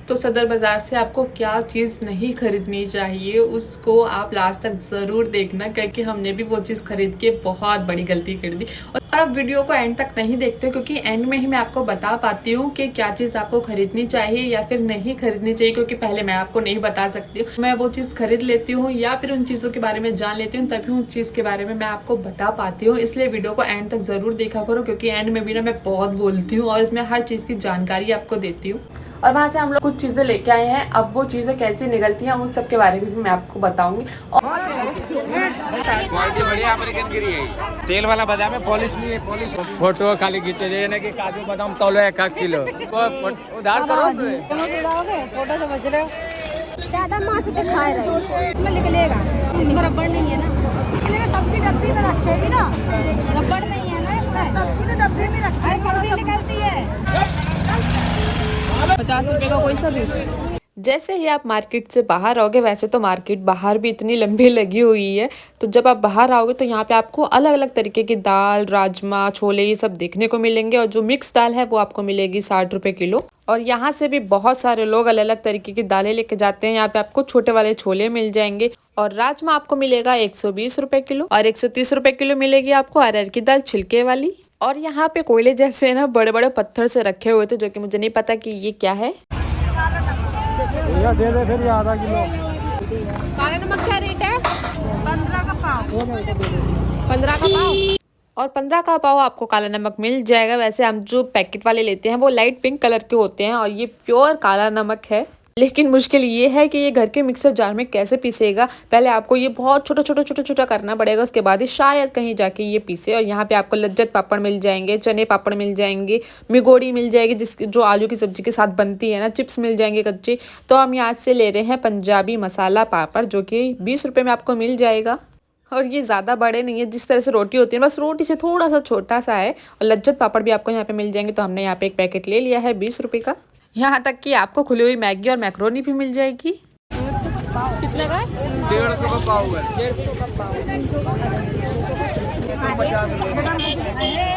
तो सदर बाजार से आपको क्या चीज़ नहीं खरीदनी चाहिए उसको आप लास्ट तक ज़रूर देखना, क्योंकि हमने भी वो चीज़ खरीद के बहुत बड़ी गलती कर दी। और आप वीडियो को एंड तक नहीं देखते, क्योंकि एंड में ही मैं आपको बता पाती हूँ कि क्या चीज़ आपको खरीदनी चाहिए या फिर नहीं खरीदनी चाहिए, क्योंकि पहले मैं आपको नहीं बता सकती हूँ। मैं वो चीज़ खरीद लेती हूँ या फिर उन चीज़ों के बारे में जान लेती हूँ, तभी उन चीज़ के बारे में मैं आपको बता पाती हूँ। इसलिए वीडियो को एंड तक ज़रूर देखा करो, क्योंकि एंड में भी ना मैं बहुत बोलती हूँ और इसमें हर चीज़ की जानकारी आपको देती हूँ। और वहाँ से हम लोग कुछ चीज़ें लेके आए हैं। अब वो चीज़ें कैसे निकलती हैं उस सब के बारे में भी मैं आपको बताऊंगी। क्वालिटी बढ़िया अमेरिकन गिरी है। तेल वाला बादाम है, पॉलिश नहीं है। पॉलिश फोटो खाली खींचे जाए ना कि काजू बादाम तौलो 1 किलो उधार करो। फोटो समझ रहे हो, ज्यादा माँ से दिखा रहे हो, इसमें निकलेगा। इसमें रबड़ नहीं है ना, सब्जी डब्बी में रखेगी ना, रबड़ नहीं है ना इसमें, सब्जी तो डब्बे में रखा है, निकलती है। 50 रुपए का कोई सा भी। जैसे ही आप मार्केट से बाहर आओगे, वैसे तो मार्केट बाहर भी इतनी लंबी लगी हुई है, तो जब आप बाहर आओगे तो यहाँ पे आपको अलग अलग तरीके की दाल, राजमा, छोले ये सब देखने को मिलेंगे। और जो मिक्स दाल है वो आपको मिलेगी 60 रुपए किलो। और यहाँ से भी बहुत सारे लोग अलग अलग तरीके की दालें लेके जाते हैं। यहाँ पे आपको छोटे वाले छोले मिल जाएंगे। और राजमा आपको मिलेगा 120 रुपए किलो, और 130 रुपए किलो मिलेगी आपको अरहर की दाल छिलके वाली। और यहाँ पे कोयले जैसे ना बड़े बड़े पत्थर से रखे हुए थे, जो कि मुझे नहीं पता कि ये क्या है। दे दे फिर आधा किलो। काला नमक क्या रेट है? 15 का पाव। 15 का पाव। और 15 का पाव आपको काला नमक मिल जाएगा। वैसे हम जो पैकेट वाले लेते हैं वो लाइट पिंक कलर के होते हैं, और ये प्योर काला नमक है। लेकिन मुश्किल ये है कि ये घर के मिक्सर जार में कैसे पीसेगा। पहले आपको ये बहुत छोटा छोटा छोटा छोटा करना पड़ेगा, उसके बाद ही शायद कहीं जाके ये पीसे। और यहाँ पे आपको लज्जत पापड़ मिल जाएंगे, चने पापड़ मिल जाएंगे, मिगोड़ी मिल जाएगी जिसकी जो आलू की सब्जी के साथ बनती है ना, चिप्स मिल जाएंगे कच्चे। तो हम यहाँ से ले रहे हैं पंजाबी मसाला पापड़, जो कि 20 रुपये में आपको मिल जाएगा। और ये ज़्यादा बड़े नहीं है, जिस तरह से रोटी होती है बस रोटी से थोड़ा सा छोटा सा है। और लज्जत पापड़ भी आपको यहाँ पे मिल जाएंगे। तो हमने यहाँ पे एक पैकेट ले लिया है 20 रुपये का। यहाँ तक कि आपको खुली हुई मैगी और मैक्रोनी भी मिल जाएगी। कितने का? 150 का पाव है। 150 का पाव।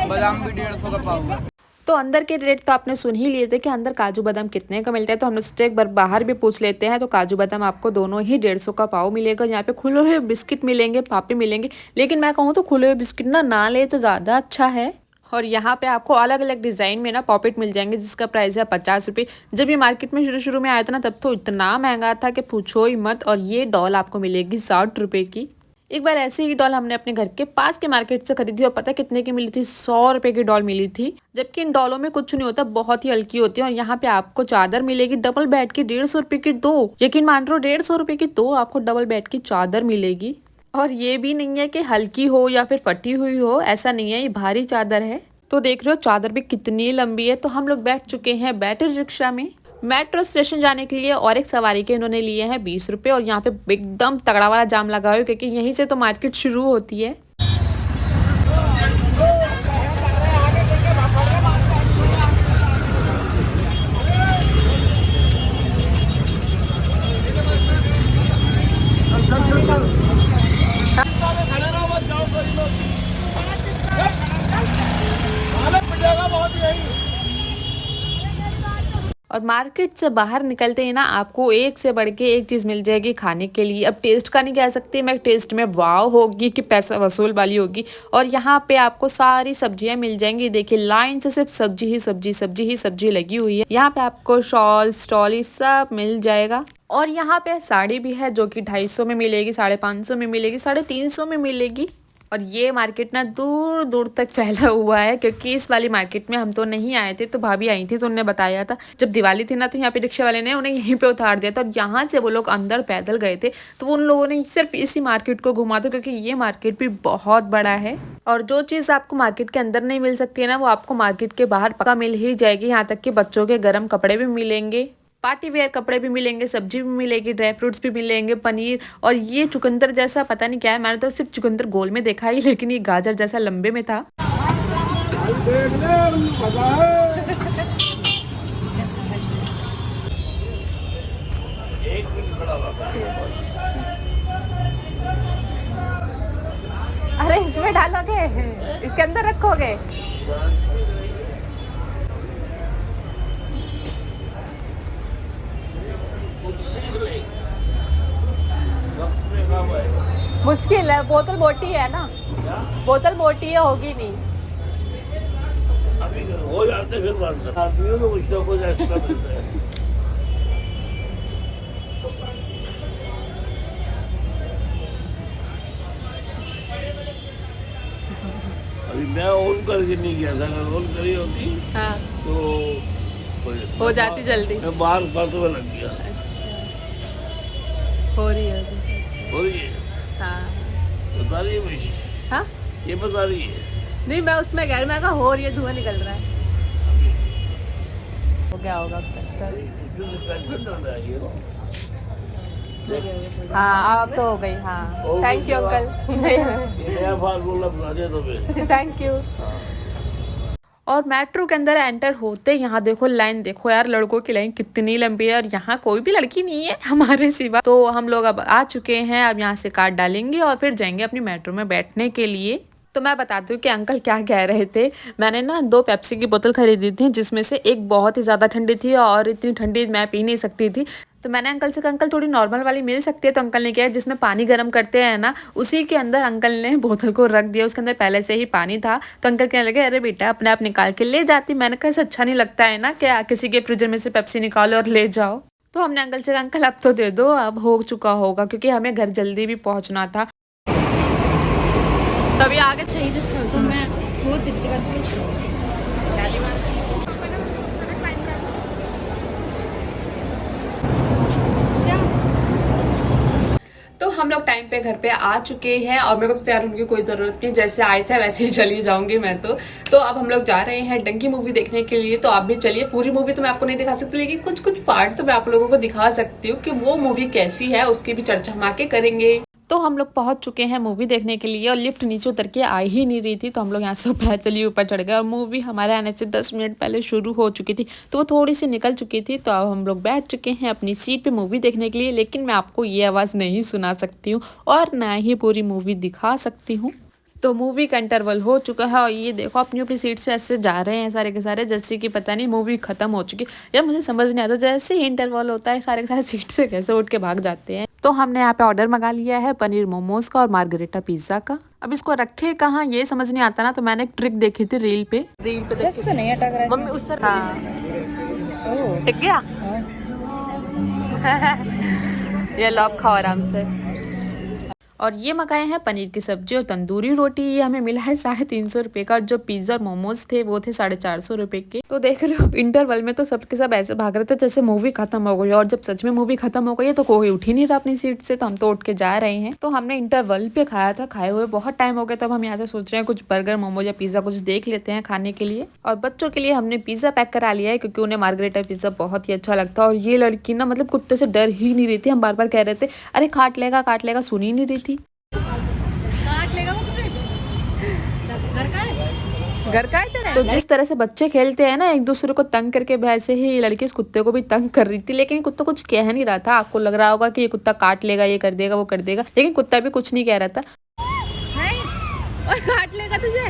बादाम भी 150 का पाव है। तो अंदर के रेट तो आपने सुन ही लिए थे कि अंदर काजू बादाम कितने का मिलता है। तो हमने सोचा एक बार बाहर भी पूछ लेते हैं। तो काजू बादाम आपको दोनों ही 150 का पाव मिलेगा। यहाँ पे खुले हुए बिस्किट मिलेंगे, पापे मिलेंगे। लेकिन मैं कहूँ तो खुले हुए बिस्किट ना ले तो ज़्यादा अच्छा है। और यहाँ पे आपको अलग अलग डिज़ाइन में ना पॉकेट मिल जाएंगे, जिसका प्राइस है 50 रुपये। जब ये मार्केट में शुरू में आया था ना, तब तो इतना महंगा था कि पूछो ही मत। और ये डॉल आपको मिलेगी 60 रुपये की। एक बार ऐसे ही डॉल हमने अपने घर के पास के मार्केट से खरीदी, और पता कितने की मिली थी? 100 रुपए की डॉल मिली थी। जबकि इन डॉलों में कुछ नहीं होता, बहुत ही हल्की होती है। और यहाँ पे आपको चादर मिलेगी डबल बेड की 150 रुपए की 2। यकीन मान लो 150 रुपए की 2 आपको डबल बेड की चादर मिलेगी। और ये भी नहीं है कि हल्की हो या फिर फटी हुई हो, ऐसा नहीं है, ये भारी चादर है। तो देख रहे हो चादर भी कितनी लंबी है। तो हम लोग बैठ चुके हैं बैटरी रिक्शा में मेट्रो स्टेशन जाने के लिए, और एक सवारी के इन्होंने लिए हैं 20 रुपये। और यहाँ पे एकदम तगड़ा वाला जाम लगा हुआ है, क्योंकि यहीं से तो मार्केट शुरू होती है। और मार्केट से बाहर निकलते ही ना आपको एक से बढ़ के एक चीज़ मिल जाएगी खाने के लिए। अब टेस्ट का नहीं कह सकती मैं, टेस्ट में वाव होगी कि पैसा वसूल वाली होगी। और यहाँ पे आपको सारी सब्जियां मिल जाएंगी। देखिए लाइन से सिर्फ सब्जी ही सब्जी, सब्जी ही सब्जी लगी हुई है। यहाँ पे आपको शॉल स्टॉल सब मिल जाएगा। और यहाँ पे साड़ी भी है, जो कि 250 में मिलेगी, 550 में मिलेगी, 350 में मिलेगी। और ये मार्केट ना दूर दूर तक फैला हुआ है, क्योंकि इस वाली मार्केट में हम तो नहीं आए थे, तो भाभी आई थी तो उन्होंने बताया था। जब दिवाली थी ना, तो यहाँ पे रिक्शा वाले ने उन्हें यहीं पे उतार दिया था। और यहाँ से वो लोग अंदर पैदल गए थे, तो उन लोगों ने सिर्फ इसी मार्केट को घुमा था, क्योंकि ये मार्केट भी बहुत बड़ा है। और जो चीज़ आपको मार्केट के अंदर नहीं मिल सकती है ना, वो आपको मार्केट के बाहर पक्का मिल ही जाएगी। यहाँ तक कि बच्चों के गर्म कपड़े भी मिलेंगे, पार्टी वेयर कपड़े भी मिलेंगे, सब्जी भी मिलेगी, ड्राई फ्रूट्स भी मिलेंगे, पनीर। और ये चुकंदर जैसा पता नहीं क्या है, मैंने तो सिर्फ चुकंदर गोल में देखा ही, लेकिन ये गाजर जैसा लंबे में था। अरे इसमें डालोगे, इसके अंदर रखोगे? सीख ले, वक्त में काम आएगा। मुश्किल है, बोतल मोटी है ना, क्या? बोतल मोटी है, होगी नहीं। अभी हो जाते फिर बात कर, आदमियों को कुछ ना कुछ एक्स्ट्रा मिलता है। अभी मैं ऑन करके नहीं गया था, अगर ऑन करी होती हाँ, तो हो जाती जल्दी। मैं बाहर बातों में लग गया। हो रही है अभी। हो रही है, हाँ बता रही है मशीन, हाँ, ये बता रही है। नहीं मैं उसमें गैर में कहा हो रही है, धुआं निकल रहा है। हो गया होगा अब तक। इसमें डिस्ट्रैक्शन होना है ये। हाँ अब तो हो गई। हाँ और थैंक यू दूसरा- अंकल। ये नया फार्मूला बता दे तुम्हें। Thank you. और मेट्रो के अंदर एंटर होते यहाँ देखो लाइन, देखो यार लड़कों की लाइन कितनी लंबी है, और यहाँ कोई भी लड़की नहीं है हमारे सिवा। तो हम लोग अब आ चुके हैं, अब यहाँ से कार्ड डालेंगे और फिर जाएंगे अपनी मेट्रो में बैठने के लिए। तो मैं बताती हूँ कि अंकल क्या कह रहे थे। मैंने ना 2 पेप्सी की बोतल खरीदी थी, जिसमें से एक बहुत ही ज़्यादा ठंडी थी और इतनी ठंडी मैं पी नहीं सकती थी। तो मैंने अंकल से कहा अंकल थोड़ी नॉर्मल वाली मिल सकती है, तो अंकल ने किया जिसमें पानी गर्म करते हैं ना, उसी के अंदर अंकल ने बोतल को रख दिया, उसके अंदर पहले से ही पानी था। तो अंकल कहने लगे अरे बेटा अपने आप निकाल के ले जाती। मैंने कहा ऐसा अच्छा नहीं लगता है ना, क्या किसी के फ्रिज में से पेप्सी निकालो और ले जाओ। तो हमने अंकल से कहा अंकल अब तो दे दो, अब हो चुका होगा, क्योंकि हमें घर जल्दी भी पहुँचना था। तभी आगे तो मैं सोच रही थी तो हम लोग टाइम पे घर पे आ चुके हैं, और मेरे को तो तैयार होने की कोई जरूरत नहीं, जैसे आए थे वैसे ही चली जाऊंगी मैं तो अब हम लोग जा रहे हैं डंकी मूवी देखने के लिए। तो आप भी चलिए, पूरी मूवी तो मैं आपको नहीं दिखा सकती, लेकिन कुछ कुछ पार्ट तो मैं आप लोगों को दिखा सकती हूँ कि वो मूवी कैसी है, उसकी भी चर्चा हम आके करेंगे। तो हम लोग पहुंच चुके हैं मूवी देखने के लिए, और लिफ्ट नीचे उतर के आ ही नहीं रही थी, तो हम लोग यहाँ से पैदल ही ऊपर चढ़ गए, और मूवी हमारे आने से 10 मिनट पहले शुरू हो चुकी थी, तो वो थोड़ी सी निकल चुकी थी। तो अब हम लोग बैठ चुके हैं अपनी सीट पे मूवी देखने के लिए, लेकिन मैं आपको ये आवाज़ नहीं सुना सकती हूँ और ना ही पूरी मूवी दिखा सकती हूँ। तो मूवी का इंटरवल हो चुका है, और ये देखो अपनी अपनी सीट से ऐसे जा रहे हैं सारे के सारे, जैसे कि पता नहीं मूवी खत्म हो चुकी। यार मुझे समझ नहीं आता, जैसे ही इंटरवल होता है सारे के सारे सीट से कैसे उठ के भाग जाते हैं। तो हमने यहाँ पे ऑर्डर मंगा लिया है पनीर मोमोज का और मार्गरेटा पिज्जा का। अब इसको रखे कहाँ ये समझ नहीं आता ना, तो मैंने एक ट्रिक देखी थी रील पे वैसे तो नहीं अटक रहा मम्मी उससे। हाँ ओह टिक गया। ये लो आप खाओ आराम से। और ये मंगाए हैं पनीर की सब्जी और तंदूरी रोटी, ये हमें मिला है 350 रुपए का, और जो पिज्जा और मोमोज थे वो थे 450 रुपए के। तो देख रहे हो इंटरवल में तो सबके सब ऐसे भाग रहे थे जैसे मूवी खत्म हो गई, और जब सच में मूवी खत्म हो गई है तो कोई उठ ही नहीं रहा अपनी सीट से, तो हम तो उठ के जा रहे हैं। तो हमने इंटरवल पे खाया था, खाए हुए बहुत टाइम हो गया, तब हम यहाँ से सोच रहे हैं कुछ बर्गर मोमोज या पिज्जा कुछ देख लेते हैं खाने के लिए। और बच्चों के लिए हमने पिज्जा पैक करा लिया है, क्योंकि उन्हें मार्गरेटा पिज्जा बहुत ही अच्छा लगता है। और ये लड़की ना मतलब कुत्ते से डर ही नहीं रही थी, हम बार बार कह रहे थे अरे काट लेगा, सुन ही नहीं रही थी। काट लेगा वो तुझे। घर का है तेरे? तो जिस तरह से बच्चे खेलते हैं ना एक दूसरे को तंग करके, वैसे ही ये लड़की इस कुत्ते को भी तंग कर रही थी, लेकिन कुत्ता कुछ कह नहीं रहा था। आपको लग रहा होगा कि ये कुत्ता काट लेगा, ये कर देगा, वो कर देगा, लेकिन कुत्ता भी कुछ नहीं कह रहा था। काट लेगा तुझे,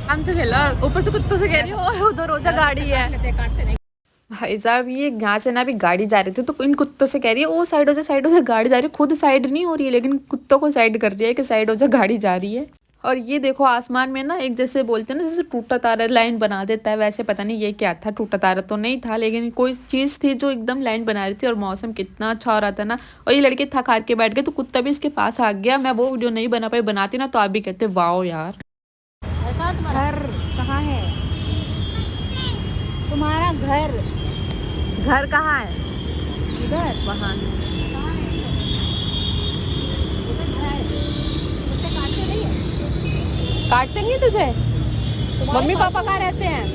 हमसे खेला, और ऊपर से कुत्तों से कह रही हो उधर रोजा गाड़ी है। भाई साहब ये यहाँ से ना भी गाड़ी जा रही थी, तो इन कुत्तों से कह रही है वो साइड हो जा गाड़ी जा रही है, खुद साइड नहीं हो रही है, लेकिन कुत्तों को साइड कर रही है कि साइड हो जा गाड़ी जा रही है। और ये देखो आसमान में ना एक जैसे बोलते हैं ना जैसे टूटा तारा लाइन बना देता है, वैसे पता नहीं ये क्या था, टूटा तारा तो नहीं था, लेकिन कोई चीज़ थी जो एकदम लाइन बना रही थी। और मौसम कितना अच्छा हो रहा था ना, और ये लड़के थक हार के बैठ गए, तो कुत्ता भी इसके पास आ गया। मैं वो वीडियो नहीं बना पाई, बनाती ना तो आप भी कहते वाओ यार। घर कहाँ है तुम्हारा? घर कहाँ है? इधर वहाँ काटते नहीं है तुझे? मम्मी पापा कहाँ रहते हैं?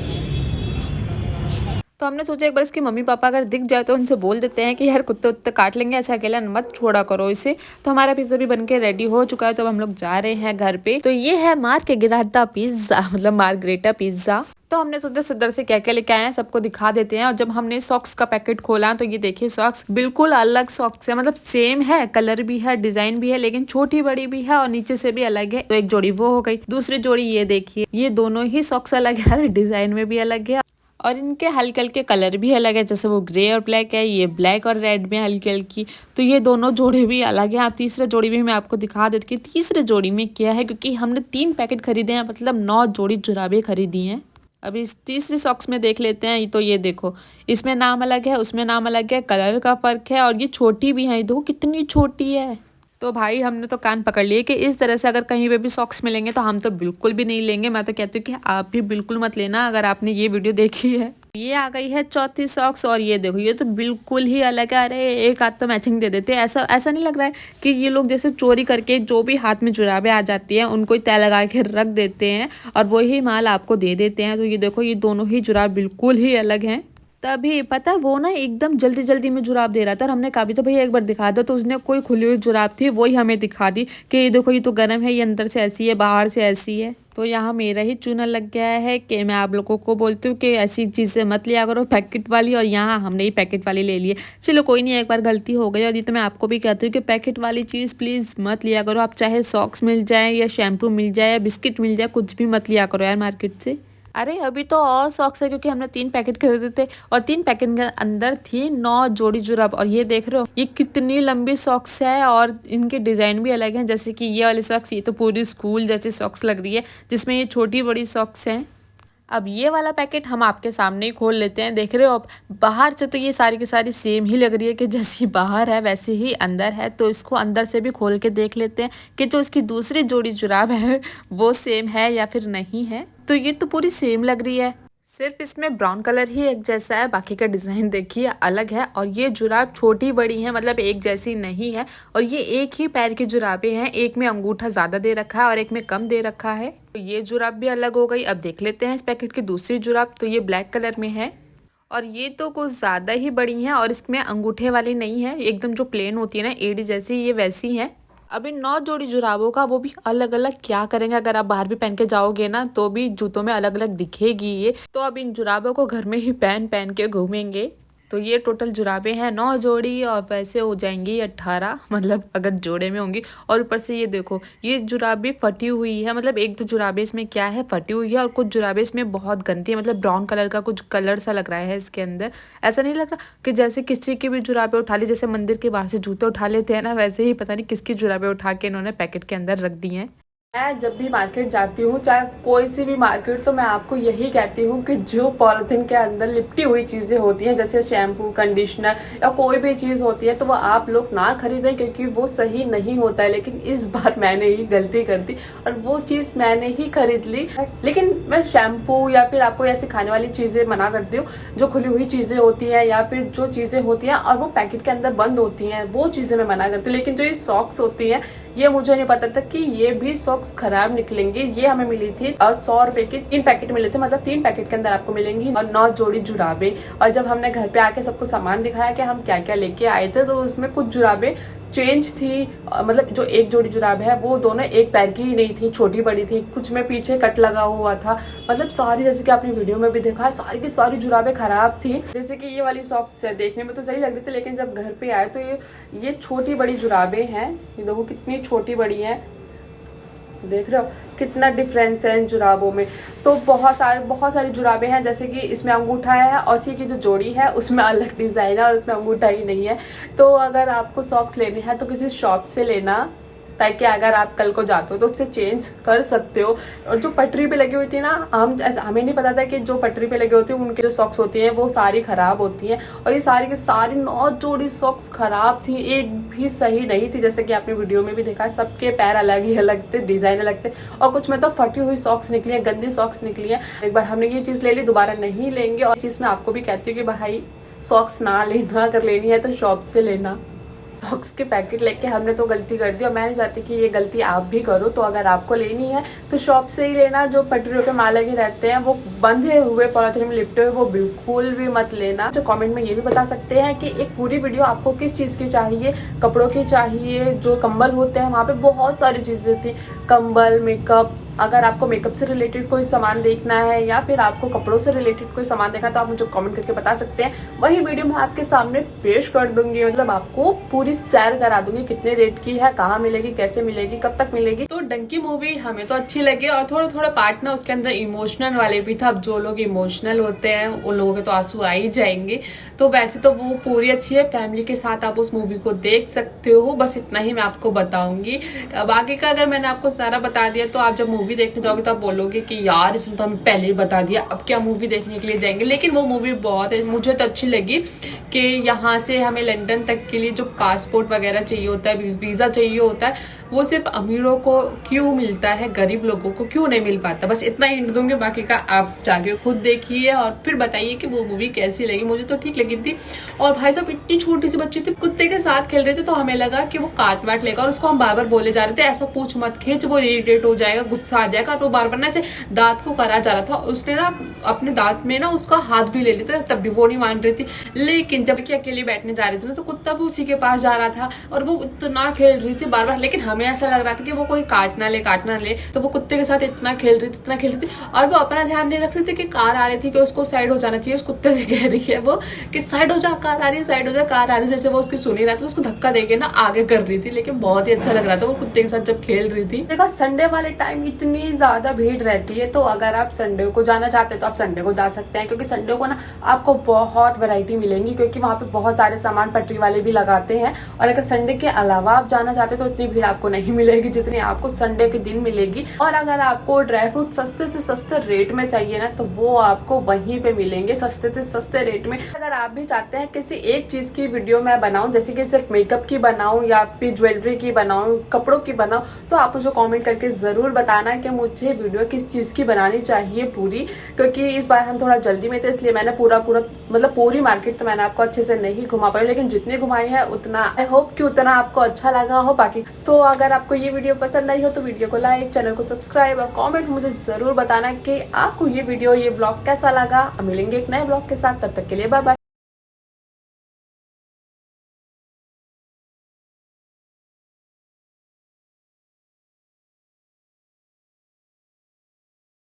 तो हमने सोचा एक बार इसके मम्मी पापा अगर दिख जाए तो उनसे बोल देते हैं कि यार कुत्ते उत्ते काट लेंगे, ऐसा अकेला मत छोड़ा करो इसे। तो हमारा पिज्जा भी बनके रेडी हो चुका है, तो हम लोग जा रहे हैं घर पे। तो ये है मार्गरेटा पिज्जा, मतलब मार्गरेटा पिज्जा। तो हमने सोचा सदर से क्या क्या लेके आए हैं सबको दिखा देते हैं। और जब हमने सॉक्स का पैकेट खोला तो ये देखिए सॉक्स बिल्कुल अलग सॉक्स है, मतलब सेम है, कलर भी है, डिजाइन भी है, लेकिन छोटी बड़ी भी है और नीचे से भी अलग है। तो एक जोड़ी वो हो गई, दूसरी जोड़ी ये देखिए, ये दोनों ही सॉक्स अलग है, डिजाइन में भी अलग है और इनके हल्के हल्के कलर भी अलग है, जैसे वो ग्रे और ब्लैक है, ये ब्लैक और रेड में हल्की हल्की। तो ये दोनों जोड़ी भी अलग है। आप तीसरे जोड़ी भी मैं आपको दिखा देती हूँ कि तीसरे जोड़ी में क्या है, क्योंकि हमने 3 पैकेट खरीदे हैं, मतलब 9 जोड़ी जुराबे खरीदी हैं। अभी इस तीसरी सॉक्स में देख लेते हैं। तो ये देखो, इसमें नाम अलग है, उसमें नाम अलग है, कलर का फ़र्क है, और ये छोटी भी है। ये देखो कितनी छोटी है। तो भाई हमने तो कान पकड़ लिए कि इस तरह से अगर कहीं पे भी सॉक्स मिलेंगे तो हम तो बिल्कुल भी नहीं लेंगे। मैं तो कहती हूँ कि आप भी बिल्कुल मत लेना अगर आपने ये वीडियो देखी है। ये आ गई है चौथी सॉक्स, और ये देखो ये तो बिल्कुल ही अलग है। अरे एक हाथ तो मैचिंग दे देते, ऐसा नहीं लग रहा है कि ये लोग जैसे चोरी करके जो भी हाथ में जुराबें आ जाती हैं उनको ही तय लगा के रख देते हैं और वही माल आपको दे देते हैं। तो ये देखो ये दोनों ही जुराब बिल्कुल ही अलग हैं। तभी पता वो ना एकदम जल्दी जल्दी में जुराब दे रहा था और हमने कहा भी तो भैया एक बार दिखा दो, तो उसने कोई खुली हुई जुराब थी वही हमें दिखा दी कि ये देखो ये तो गर्म है, ये अंदर से ऐसी है, बाहर से ऐसी है। तो यहाँ मेरा ही चूना लग गया है कि मैं आप लोगों को बोलती हूँ कि ऐसी चीज़ें मत लिया करो पैकेट वाली, और यहाँ हमने ही पैकेट वाली ले लिए। चलो कोई नहीं, एक बार गलती हो गई। और ये तो मैं आपको भी कहती हूँ कि पैकेट वाली चीज़ प्लीज़ मत लिया करो। आप चाहे सॉक्स मिल जाए या शैम्पू मिल जाए या बिस्किट मिल जाए, कुछ भी मत लिया करो यार मार्केट से। अरे अभी तो और सॉक्स है, क्योंकि हमने 3 पैकेट खरीदे थे और 3 पैकेट के अंदर थी 9 जोड़ी जुराब। और ये देख रहे हो ये कितनी लंबी सॉक्स है और इनके डिज़ाइन भी अलग हैं। जैसे कि ये वाली सॉक्स, ये तो पूरी स्कूल जैसी सॉक्स लग रही है, जिसमें ये छोटी बड़ी सॉक्स हैं। अब ये वाला पैकेट हम आपके सामने ही खोल लेते हैं। देख रहे हो आप, बाहर से तो ये सारी की सारी सेम ही लग रही है कि जैसी बाहर है वैसे ही अंदर है। तो इसको अंदर से भी खोल के देख लेते हैं कि जो इसकी दूसरी जोड़ी जुराब है वो सेम है या फिर नहीं है। तो ये तो पूरी सेम लग रही है, सिर्फ इसमें ब्राउन कलर ही एक जैसा है, बाकी का डिज़ाइन देखिए अलग है। और ये जुराब छोटी बड़ी है, मतलब एक जैसी नहीं है। और ये एक ही पैर की जुराबें हैं, एक में अंगूठा ज़्यादा दे रखा है और एक में कम दे रखा है। तो ये जुराब भी अलग हो गई। अब देख लेते हैं इस पैकेट की दूसरी जुराब। तो ये ब्लैक कलर में है और ये तो कुछ ज़्यादा ही बड़ी हैं और इसमें अंगूठे वाली नहीं है, एकदम जो प्लेन होती है ना एड़ी जैसी, ये वैसी है। अब इन 9 जोड़ी जुराबों का वो भी अलग अलग क्या करेंगे, अगर आप बाहर भी पहन के जाओगे ना तो भी जूतों में अलग अलग दिखेगी ये। तो अब इन जुराबों को घर में ही पहन पहन के घूमेंगे। तो ये टोटल जुराबें हैं 9 जोड़ी और पैसे हो जाएंगी 18, मतलब अगर जोड़े में होंगी। और ऊपर से ये देखो ये जुराब भी फटी हुई है, मतलब एक दो जुराबें इसमें क्या है फटी हुई है और कुछ जुराबें इसमें बहुत गंदी है, मतलब ब्राउन कलर का कुछ कलर सा लग रहा है इसके अंदर। ऐसा नहीं लग रहा कि जैसे किसी की भी जुराबें उठा ली, जैसे मंदिर के बाहर से जूते उठा लेते हैं ना, वैसे ही पता नहीं किसकी जुराबें उठा के इन्होंने पैकेट के अंदर रख दी हैं। मैं जब भी मार्केट जाती हूँ, चाहे कोई सी भी मार्केट, तो मैं आपको यही कहती हूँ कि जो पॉलिथीन के अंदर लिपटी हुई चीज़ें होती हैं, जैसे शैम्पू, कंडीशनर या कोई भी चीज़ होती है, तो वो आप लोग ना खरीदें क्योंकि वो सही नहीं होता है। लेकिन इस बार मैंने ही गलती कर दी और वो चीज़ मैंने ही खरीद ली। लेकिन मैं शैम्पू या फिर आपको ऐसे खाने वाली चीज़ें मना करती हूँ, जो खुली हुई चीज़ें होती हैं या फिर जो चीज़ें होती हैं और वो पैकेट के अंदर बंद होती हैं, वो चीज़ें मैं मना करती हूँ। लेकिन जो ये सॉक्स होती हैं, ये मुझे नहीं पता था कि ये भी सॉक्स खराब निकलेंगे। ये हमें मिली थी और 100 रुपए की 3 पैकेट मिले थे, मतलब 3 पैकेट के अंदर आपको मिलेंगी और 9 जोड़ी जुराबें। और जब हमने घर पे आके सबको सामान दिखाया कि हम क्या क्या लेके आए थे, तो उसमें कुछ जुराबें चेंज थी, मतलब जो एक जोड़ी जुराब है वो दोनों एक पैर की ही नहीं थी, छोटी बड़ी थी। कुछ में पीछे कट लगा हुआ था, मतलब सारी, जैसे कि आपने वीडियो में भी देखा है, सारी की सारी जुराबें खराब थी। जैसे कि ये वाली सॉक्स है, देखने में तो सही लग रही थी, लेकिन जब घर पे आए तो ये छोटी बड़ी जुराबें हैं। ये देखो कितनी छोटी बड़ी है, देख रहे हो कितना डिफरेंस है इन जुराबों में। तो बहुत सारी जुराबें हैं, जैसे कि इसमें अंगूठा है और उसी की जो जोड़ी है उसमें अलग डिज़ाइन है और उसमें अंगूठा ही नहीं है। तो अगर आपको सॉक्स लेने हैं तो किसी शॉप से लेना, ताकि अगर आप कल को जाते हो तो उससे चेंज कर सकते हो। और जो पटरी पे लगी हुई थी ना, हमें नहीं पता था कि जो पटरी पे लगी होती है उनकी जो सॉक्स होती हैं वो सारी खराब होती हैं। और ये सारी की सारी 9 जोड़ी सॉक्स खराब थी, एक भी सही नहीं थी। जैसे कि आपने वीडियो में भी देखा, सबके पैर अलग ही अलग थे, डिजाइन अलग थे और कुछ में तो फटी हुई सॉक्स निकली है, गंदी सॉक्स निकली है। एक बार हमने ये चीज़ ले ली, दोबारा नहीं लेंगे। और चीज़ मैं आपको भी कहती हूँ कि भाई सॉक्स ना लेना, अगर लेनी है तो शॉप से लेना। सॉक्स के पैकेट लेके हमने तो गलती कर दी और मैं नहीं चाहती कि ये गलती आप भी करो। तो अगर आपको लेनी है तो शॉप से ही लेना। जो पटरियों पे माल लगे रहते हैं, वो बंधे हुए पॉलिथीन में लिपटे हुए, वो बिल्कुल भी मत लेना। जो कमेंट में ये भी बता सकते हैं कि एक पूरी वीडियो आपको किस चीज़ की चाहिए, कपड़ों की चाहिए, जो कंबल होते हैं वहाँ पे बहुत सारी चीज़ें थी, कंबल, मेकअप, अगर आपको मेकअप से रिलेटेड कोई सामान देखना है या फिर आपको कपड़ों से रिलेटेड कोई सामान देखना है तो आप मुझे कमेंट करके बता सकते हैं। वही वीडियो मैं आपके सामने पेश कर दूंगी, मतलब आपको पूरी सैर करा दूंगी कितने रेट की है, कहाँ मिलेगी, कैसे मिलेगी, कब तक मिलेगी। तो डंकी मूवी हमें तो अच्छी लगी और थोड़ा थोड़ा पार्ट ना उसके अंदर इमोशनल वाले भी था। अब जो लोग इमोशनल होते हैं उन लोगों के तो आंसू आ ही जाएंगे। तो वैसे तो वो पूरी अच्छी है, फैमिली के साथ आप उस मूवी को देख सकते हो। बस इतना ही मैं आपको बताऊंगी। बाकी का अगर मैंने आपको सारा बता दिया तो आप जब मूवी देखने जाओगे तो आप बोलोगे कि यार इसने तो हमें पहले ही बता दिया, अब क्या मूवी देखने के लिए जाएंगे। लेकिन वो मूवी बहुत है, मुझे तो अच्छी लगी कि यहाँ से हमें लंदन तक के लिए जो पासपोर्ट वगैरह चाहिए होता है, वीजा चाहिए होता है, वो सिर्फ अमीरों को क्यों मिलता है, गरीब लोगों को क्यों नहीं मिल पाता। बस इतना हिंट दूंगी, बाकी का आप जाके खुद देखिए और फिर बताइए कि वो मूवी कैसी लगी। मुझे तो ठीक लगी थी। और भाई साहब इतनी छोटी सी बच्ची थी, कुत्ते के साथ खेल रहे थे तो हमें लगा कि वो काट वाट लेगा और उसको हम बार बार बोले जा रहे थे ऐसा पूछ मत खींच, वो इरिटेट हो जाएगा, गुस्सा आ जाएगा। और वो बार बार ना ऐसे दांत को करा जा रहा था। उसने ना अपने दांत में ना उसका हाथ भी ले लिया था, तब भी वो नहीं मान रही थी। लेकिन जब कि अकेले बैठने जा रही थी ना तो कुत्ता भी उसी के पास जा रहा था और वो इतना खेल रही थी बार बार। लेकिन हमें ऐसा लग रहा था कि वो कोई काट ना ले, तो वो कुत्ते के साथ इतना खेल रही थी और वो अपना ध्यान नहीं रख रही थी कि कार आ रही थी कि उसको साइड हो जाना चाहिए। उस कुत्ते से कह रही है वो कि साइड हो जा, कार आ रही है, साइड हो जा, कार आ रही है। जैसे वो उसकी सुन ही रहा था, उसको धक्का देके ना आगे कर रही थी। लेकिन बहुत ही अच्छा लग रहा था वो कुत्ते के साथ जब खेल रही थी। देखो संडे वाले टाइम इतनी ज्यादा भीड़ रहती है, तो अगर आप संडे को जाना चाहते हैं तो आप संडे को जा सकते हैं, क्योंकि संडे को ना आपको बहुत वैरायटी मिलेंगी, क्योंकि वहाँ पे बहुत सारे सामान पटरी वाले भी लगाते हैं। और अगर संडे के अलावा आप जाना चाहते हैं तो इतनी भीड़ आपको नहीं मिलेगी जितनी आपको संडे के दिन मिलेगी। और अगर आपको ड्राई फ्रूट सस्ते से सस्ते रेट में चाहिए ना तो वो आपको वहीं पे मिलेंगे सस्ते से सस्ते रेट में। अगर आप भी चाहते हैं किसी एक चीज की वीडियो मैं बनाऊं, जैसे कि सिर्फ मेकअप की बनाऊं या फिर ज्वेलरी की बनाऊं, कपड़ों की बनाऊं, तो आप मुझे कमेंट करके जरूर बताना कि मुझे वीडियो किस चीज की बनानी चाहिए पूरी। क्योंकि इस बार हम थोड़ा जल्दी में थे, इसलिए मैंने पूरा मतलब पूरी मार्केट तो मैंने आपको अच्छे से नहीं घुमा पाई, लेकिन जितनी घुमाई है उतना आई होप कि उतना आपको अच्छा लगा हो। बाकी तो अगर आपको ये वीडियो पसंद आई हो तो वीडियो को लाइक, चैनल को सब्सक्राइब और कमेंट मुझे जरूर बताना कि आपको ये वीडियो, ये ब्लॉग कैसा लगा। मिलेंगे एक नए ब्लॉग के साथ, तब तक के लिए बाय बाय।